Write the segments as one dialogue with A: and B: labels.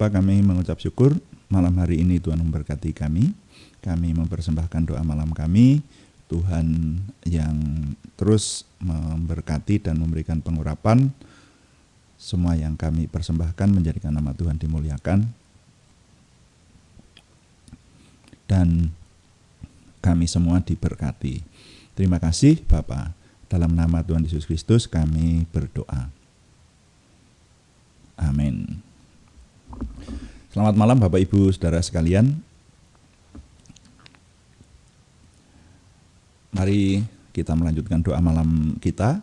A: Bapa, kami mengucap syukur malam hari ini Tuhan memberkati kami. Kami mempersembahkan doa malam kami. Tuhan yang terus memberkati dan memberikan pengurapan. Semua yang kami persembahkan menjadikan nama Tuhan dimuliakan. Dan kami semua diberkati. Terima kasih Bapa. Dalam nama Tuhan Yesus Kristus kami berdoa. Amin. Selamat malam Bapak Ibu Saudara sekalian. Mari kita melanjutkan doa malam kita.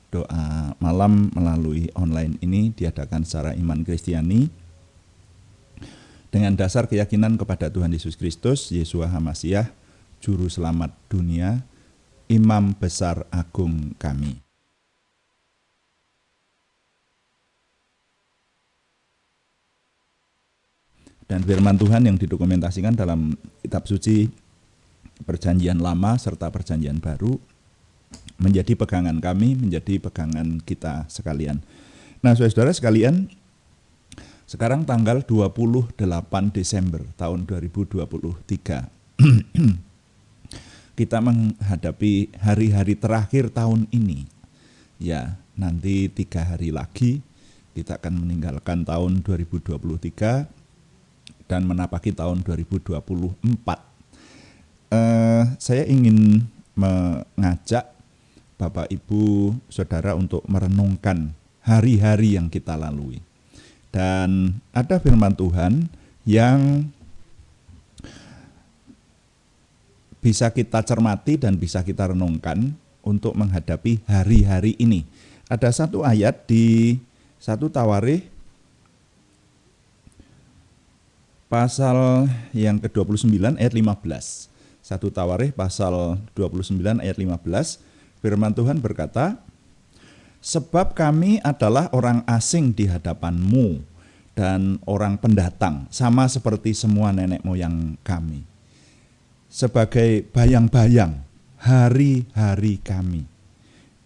A: Doa malam melalui online ini diadakan secara iman Kristiani dengan dasar keyakinan kepada Tuhan Yesus Kristus, Yeshua HaMasyiah, Juru Selamat dunia, Imam Besar Agung kami. Dan firman Tuhan yang didokumentasikan dalam kitab suci Perjanjian Lama serta Perjanjian Baru menjadi pegangan kami, menjadi pegangan kita sekalian. Nah, saudara sekalian, sekarang tanggal 28 Desember tahun 2023. Kita menghadapi hari-hari terakhir tahun ini. Ya, nanti 3 hari lagi kita akan meninggalkan tahun 2023 dan menapaki tahun 2024. Saya ingin mengajak Bapak Ibu Saudara untuk merenungkan hari-hari yang kita lalui. Dan ada firman Tuhan yang bisa kita cermati dan bisa kita renungkan untuk menghadapi hari-hari ini. Ada satu ayat di 1 Tawarikh pasal yang ke-29 ayat 15. 1 Tawarikh pasal 29 ayat 15. Firman Tuhan berkata, "Sebab kami adalah orang asing di hadapan-Mu dan orang pendatang, sama seperti semua nenek moyang kami. Sebagai bayang-bayang hari-hari kami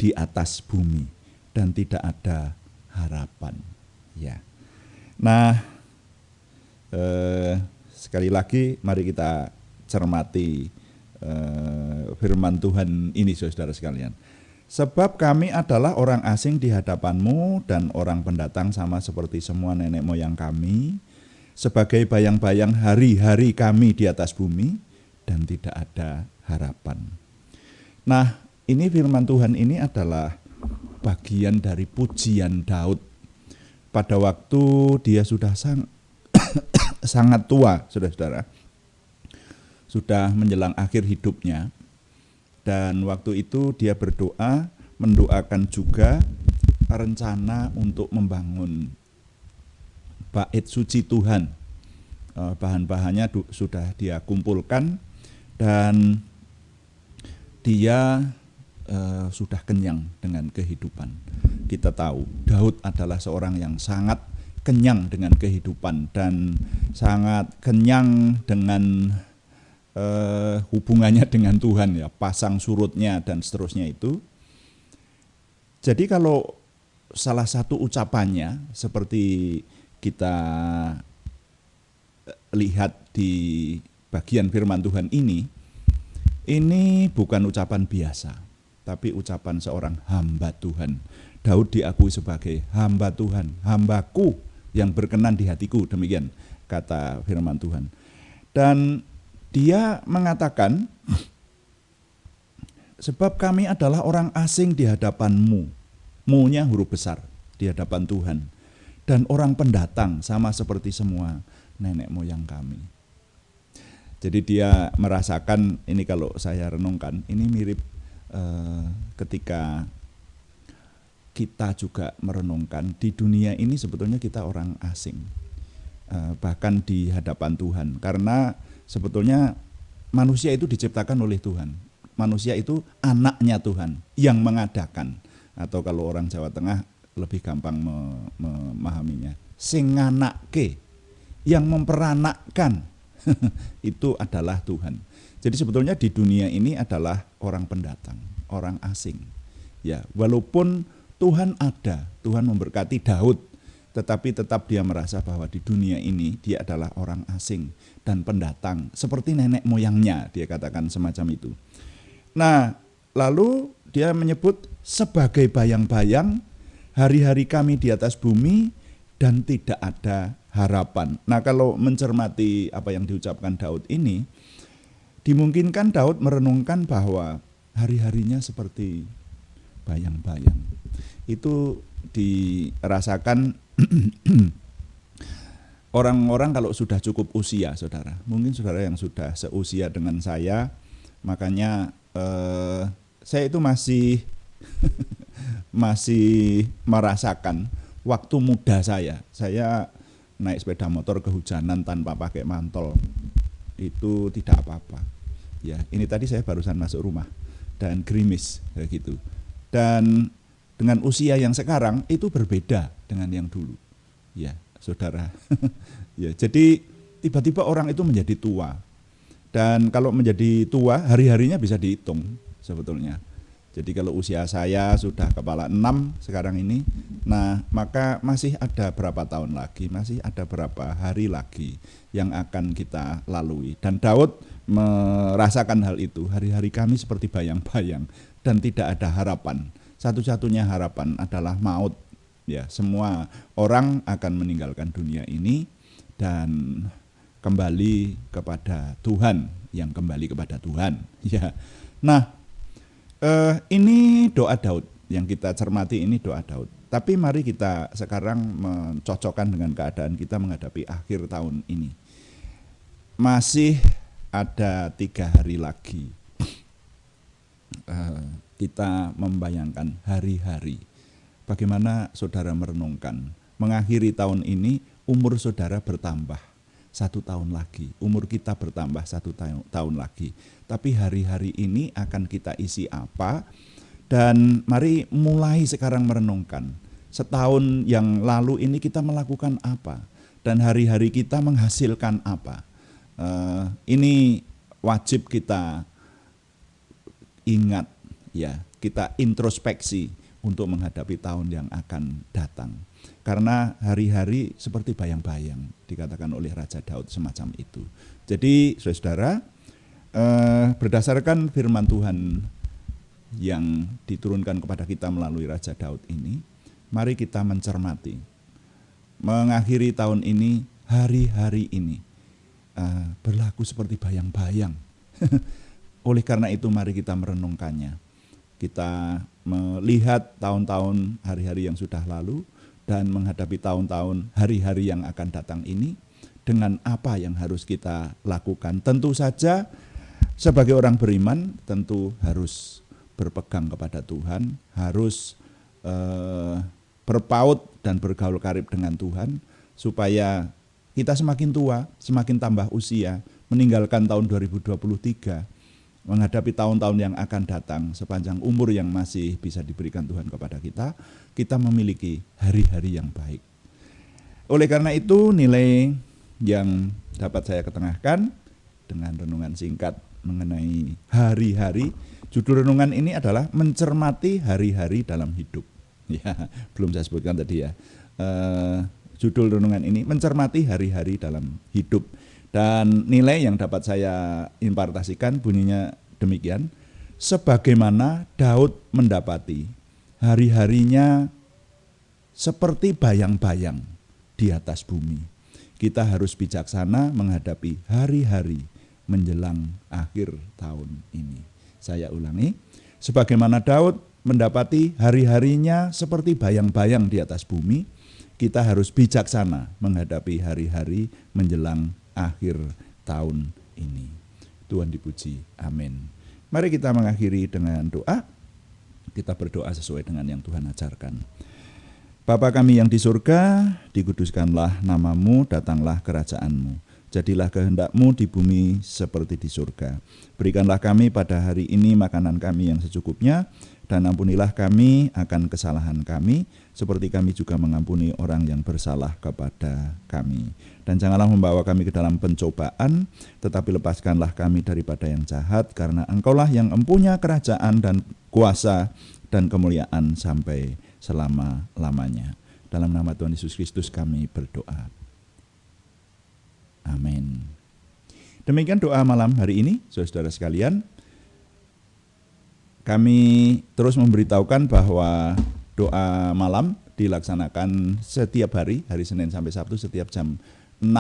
A: di atas bumi dan tidak ada harapan." Ya. Nah, sekali lagi mari kita cermati firman Tuhan ini saudara sekalian. Sebab kami adalah orang asing di hadapan-Mu dan orang pendatang sama seperti semua nenek moyang kami, sebagai bayang-bayang hari-hari kami di atas bumi dan tidak ada harapan. Nah, ini firman Tuhan ini adalah bagian dari pujian Daud pada waktu dia sudah sangat tua, saudara-saudara. Sudah menjelang akhir hidupnya. Dan waktu itu dia berdoa, mendoakan juga rencana untuk membangun bait suci Tuhan. Bahan-bahannya sudah dia kumpulkan dan dia sudah kenyang dengan kehidupan. Kita tahu Daud adalah seorang yang sangat kenyang dengan kehidupan dan sangat kenyang dengan hubungannya dengan Tuhan, ya, pasang surutnya dan seterusnya itu. Jadi kalau salah satu ucapannya seperti kita lihat di bagian firman Tuhan ini bukan ucapan biasa, tapi ucapan seorang hamba Tuhan. Daud diakui sebagai hamba Tuhan, hambaku yang berkenan di hatiku, demikian kata firman Tuhan. Dan dia mengatakan, sebab kami adalah orang asing di hadapan-Mu, Mu-nya huruf besar, di hadapan Tuhan, dan orang pendatang sama seperti semua nenek moyang kami. Jadi dia merasakan, ini kalau saya renungkan, ini mirip ketika kita juga merenungkan di dunia ini sebetulnya kita orang asing, bahkan di hadapan Tuhan, karena sebetulnya manusia itu diciptakan oleh Tuhan. Manusia itu anaknya Tuhan yang mengadakan, atau kalau orang Jawa Tengah lebih gampang memahaminya, sing nganakke, yang memperanakkan itu adalah Tuhan. Jadi sebetulnya di dunia ini adalah orang pendatang, orang asing. Ya, walaupun Tuhan ada, Tuhan memberkati Daud tetapi tetap dia merasa bahwa di dunia ini dia adalah orang asing dan pendatang, seperti nenek moyangnya, dia katakan semacam itu. Nah, lalu dia menyebut sebagai bayang-bayang hari-hari kami di atas bumi dan tidak ada harapan. Nah, kalau mencermati apa yang diucapkan Daud ini, dimungkinkan Daud merenungkan bahwa hari-harinya seperti bayang-bayang. Itu dirasakan orang-orang kalau sudah cukup usia, saudara. Mungkin saudara yang sudah seusia dengan saya, makanya saya itu masih masih merasakan waktu muda saya. Saya naik sepeda motor kehujanan tanpa pakai mantel, itu tidak apa-apa. Ya, ini tadi saya barusan masuk rumah dan gerimis kayak gitu. Dan dengan usia yang sekarang itu berbeda dengan yang dulu. Ya, saudara. Ya, jadi tiba-tiba orang itu menjadi tua. Dan kalau menjadi tua, hari-harinya bisa dihitung sebetulnya. Jadi kalau usia saya sudah kepala 6 sekarang ini, nah maka masih ada berapa tahun lagi, masih ada berapa hari lagi yang akan kita lalui. Dan Daud merasakan hal itu, hari-hari kami seperti bayang-bayang dan tidak ada harapan. Satu-satunya harapan adalah maut. Ya, semua orang akan meninggalkan dunia ini dan kembali kepada Tuhan, yang kembali kepada Tuhan. Ya. Nah, ini doa Daud yang kita cermati, ini doa Daud. Tapi mari kita sekarang mencocokkan dengan keadaan kita menghadapi akhir tahun ini. Masih ada 3 hari lagi. Kita membayangkan hari-hari. Bagaimana saudara merenungkan? Mengakhiri tahun ini, umur saudara bertambah 1 tahun lagi. Umur kita bertambah 1 tahun lagi. Tapi hari-hari ini akan kita isi apa? Dan mari mulai sekarang merenungkan. Setahun yang lalu ini kita melakukan apa? Dan hari-hari kita menghasilkan apa? Ini wajib kita ingat, ya, kita introspeksi untuk menghadapi tahun yang akan datang. Karena hari-hari seperti bayang-bayang, dikatakan oleh Raja Daud semacam itu. Jadi saudara, berdasarkan firman Tuhan yang diturunkan kepada kita melalui Raja Daud ini, mari kita mencermati. Mengakhiri tahun ini, hari-hari ini berlaku seperti bayang-bayang. Oleh karena itu mari kita merenungkannya. Kita melihat tahun-tahun hari-hari yang sudah lalu dan menghadapi tahun-tahun hari-hari yang akan datang ini dengan apa yang harus kita lakukan. Tentu saja sebagai orang beriman tentu harus berpegang kepada Tuhan, harus berpaut dan bergaul karib dengan Tuhan supaya kita semakin tua, semakin tambah usia, meninggalkan tahun 2023, menghadapi tahun-tahun yang akan datang sepanjang umur yang masih bisa diberikan Tuhan kepada kita, kita memiliki hari-hari yang baik. Oleh karena itu nilai yang dapat saya ketengahkan dengan renungan singkat mengenai hari-hari, judul renungan ini adalah mencermati hari-hari dalam hidup. Ya, belum saya sebutkan tadi ya. Judul renungan ini mencermati hari-hari dalam hidup. Dan nilai yang dapat saya impartasikan bunyinya demikian: sebagaimana Daud mendapati hari-harinya seperti bayang-bayang di atas bumi, kita harus bijaksana menghadapi hari-hari menjelang akhir tahun ini. Saya ulangi, sebagaimana Daud mendapati hari-harinya seperti bayang-bayang di atas bumi, kita harus bijaksana menghadapi hari-hari menjelang akhir tahun ini. Tuhan dipuji, amin. Mari kita mengakhiri dengan doa. Kita berdoa sesuai dengan yang Tuhan ajarkan. Bapa kami yang di surga, dikuduskanlah namamu, datanglah kerajaanmu. Jadilah kehendak-Mu di bumi seperti di surga. Berikanlah kami pada hari ini makanan kami yang secukupnya, dan ampunilah kami akan kesalahan kami, seperti kami juga mengampuni orang yang bersalah kepada kami. Dan janganlah membawa kami ke dalam pencobaan, tetapi lepaskanlah kami daripada yang jahat, karena Engkaulah yang empunya kerajaan dan kuasa dan kemuliaan sampai selama-lamanya. Dalam nama Tuhan Yesus Kristus kami berdoa. Amin. Demikian doa malam hari ini, saudara sekalian. Kami terus memberitahukan bahwa doa malam dilaksanakan setiap hari Senin sampai Sabtu setiap jam 6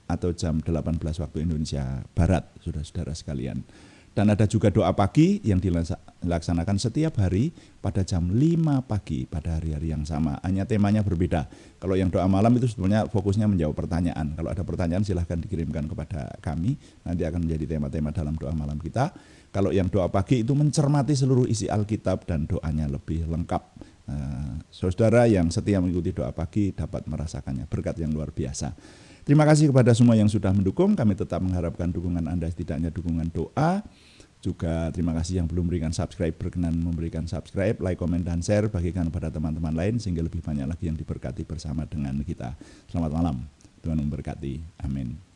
A: atau jam 18 waktu Indonesia Barat, saudara-saudara sekalian. Dan ada juga doa pagi yang dilaksanakan setiap hari pada jam 5 pagi pada hari-hari yang sama. Hanya temanya berbeda. Kalau yang doa malam itu sebenarnya fokusnya menjawab pertanyaan. Kalau ada pertanyaan silahkan dikirimkan kepada kami. Nanti akan menjadi tema-tema dalam doa malam kita. Kalau yang doa pagi itu mencermati seluruh isi Alkitab dan doanya lebih lengkap. Saudara yang setia mengikuti doa pagi dapat merasakannya, berkat yang luar biasa. Terima kasih kepada semua yang sudah mendukung. Kami tetap mengharapkan dukungan Anda, setidaknya dukungan doa. Juga terima kasih yang belum memberikan subscribe, berkenan memberikan subscribe, like, komen, dan share, bagikan kepada teman-teman lain sehingga lebih banyak lagi yang diberkati bersama dengan kita. Selamat malam, Tuhan memberkati. Amin.